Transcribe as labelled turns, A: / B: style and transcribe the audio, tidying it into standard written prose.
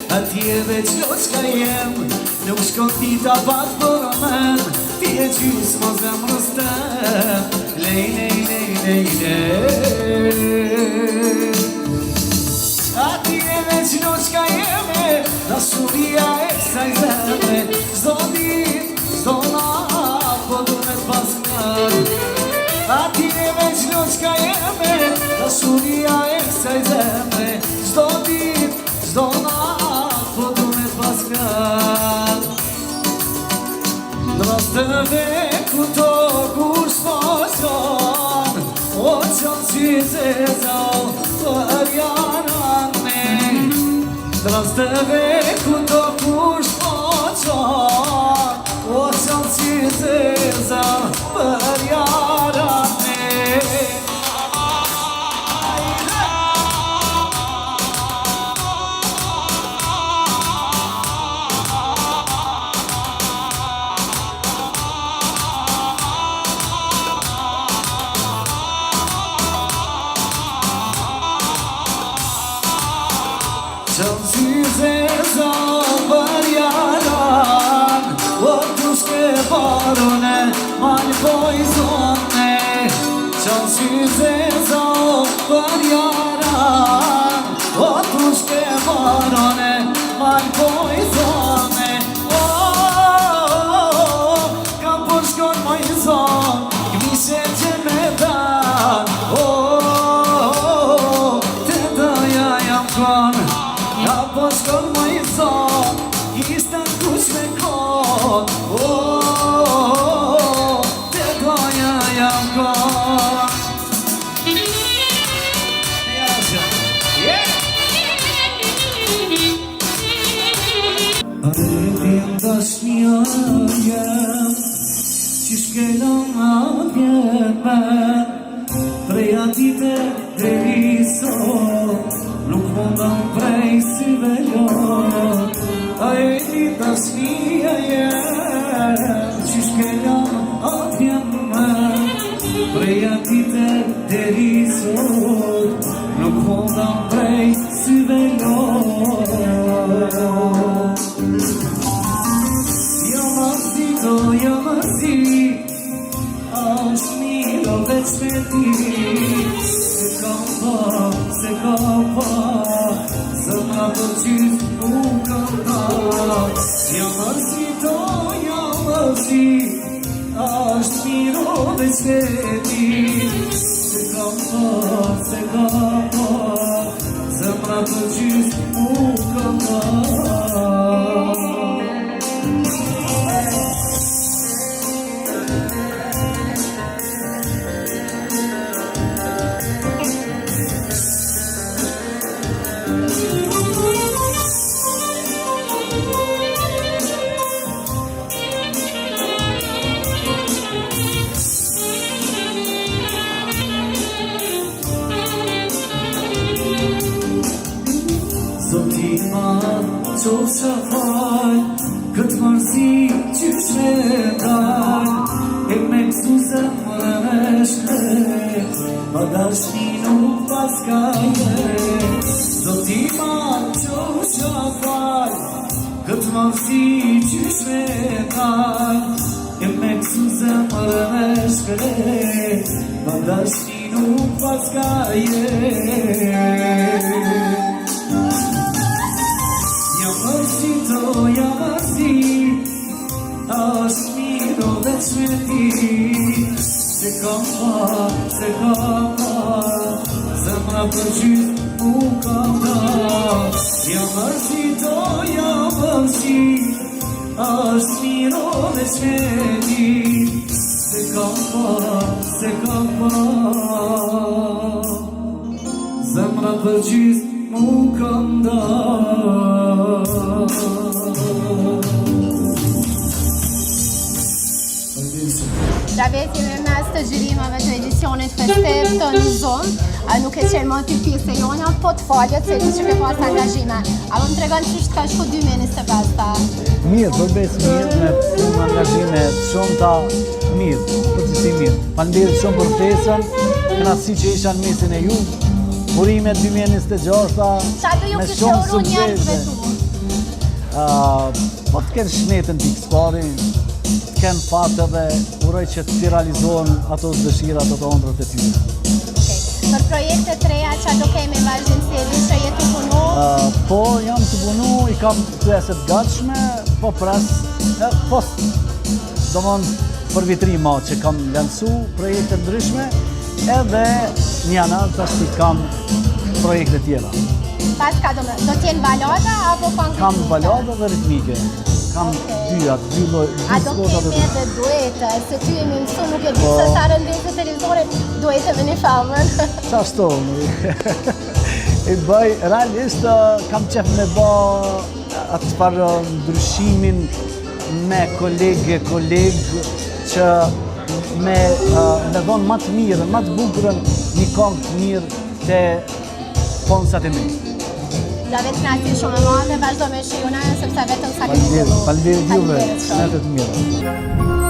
A: Atje veç loqka jem, nuk shkon dita pat përmen, ti e gjys mo zemrës tem, lej, lej, lej, lej, lej. Atje veç loqka jeme, dashuria e kësaj zemre, zdo dit, zdo nat, po du me t'paskan. Atje veç loqka jeme, dashuria e kësaj zemre, zdo dit, zdo nat, po du me t'paskan. Drastëve ku to kur s'poqon, o qënë që zezë për janë me. Drastëve ku to kur s'poqon, o qënë që zezë për janë me. Qënë si zezë për jaran, o kushke parone, malë pojzone. Qënë si zezë për jaran, o kushke parone, malë pojzone. Kam për shkon mojzon, këmishe që me dan. Të doja jam konë, ja po shkon më i zon, ishte në kush me kon. Te doja jam kon. Arretim dashnia jem, qish kellon atje men, preja dite deri sot, nuk mundam prej syve lor. Arretim dashnia jem, qish kellon atje men, preja dite deri sot, nuk mundam prej syve lor. Jamasi, është milo veç me ti, se kam pa, zëma për qysh u kam pa. Jamasi, është milo veç me ti, se kam pa, zëma për qysh u kam pa. Zotima qovë që fal, këtë mërzi qysh me dal, e me kësu zemrën e shkret, pa dashni nuk paska jet. Zotima qovë që fal, këtë mërzi qysh me dal, e me kësu zemrën e shkret, pa dashni nuk paska jet. Jamasi, është miro veç me ti, se kam pa, zemra për gjyth u kam da. Jamasi, është miro veç me ti, se kam pa, zemra për gjyth u kam da.
B: Davet jemi mes të gjyrimave të edicionit festiv të një zonë, nuk e qenë më të pjesë e jonja, po të faljet se që ke pas angazhime. A më të regon që shtë ka shku 2025-ta?
C: Mirë, përbes mirë, me shumë angazhime, shumë ta mirë, përgjithsi mirë. Faleminderit shumë për ftesën, kënaqësi që isha në mesin e ju, urimet 2026-ta,
B: Qa do ju kështë uru njerëzve tu?
C: Po të kenë shnetin t'i këspari, të kenë fatë edhe uroj që t'i realizohen ato dëshirat, ato ëndrët e tyre.
B: Për projekte të reja që do kemi vazhdimsi e di që jetë të punu?
C: Po, jam të punu, i kam kërëset gatshme, po pres, post, do mënë për vitri ma që kam lansu projekte ndryshme, edhe një anë të ashtë i kam projekte tjera.
B: Pas ka do t'jenë balada apo kanë
C: Kam balada dhe ritmike, kam dy loj,
B: A do kemi edhe duete, se ty jemi mësu nuk e di se sa rëndin të televizorit duete me një famën.
C: Qa shto? I bëj, realisht kam qef me bë atë farë ndryshimin me kolegë që me dhonë më të mirën, më të bukurën një këngë të mirë të fonsat e mi.
B: Do vetë knaqësi shumë e madhe, vazhdo me shihuna, sepse vetëm sa kemi filluar.
C: Faleminderit juve, shëndet e të mira.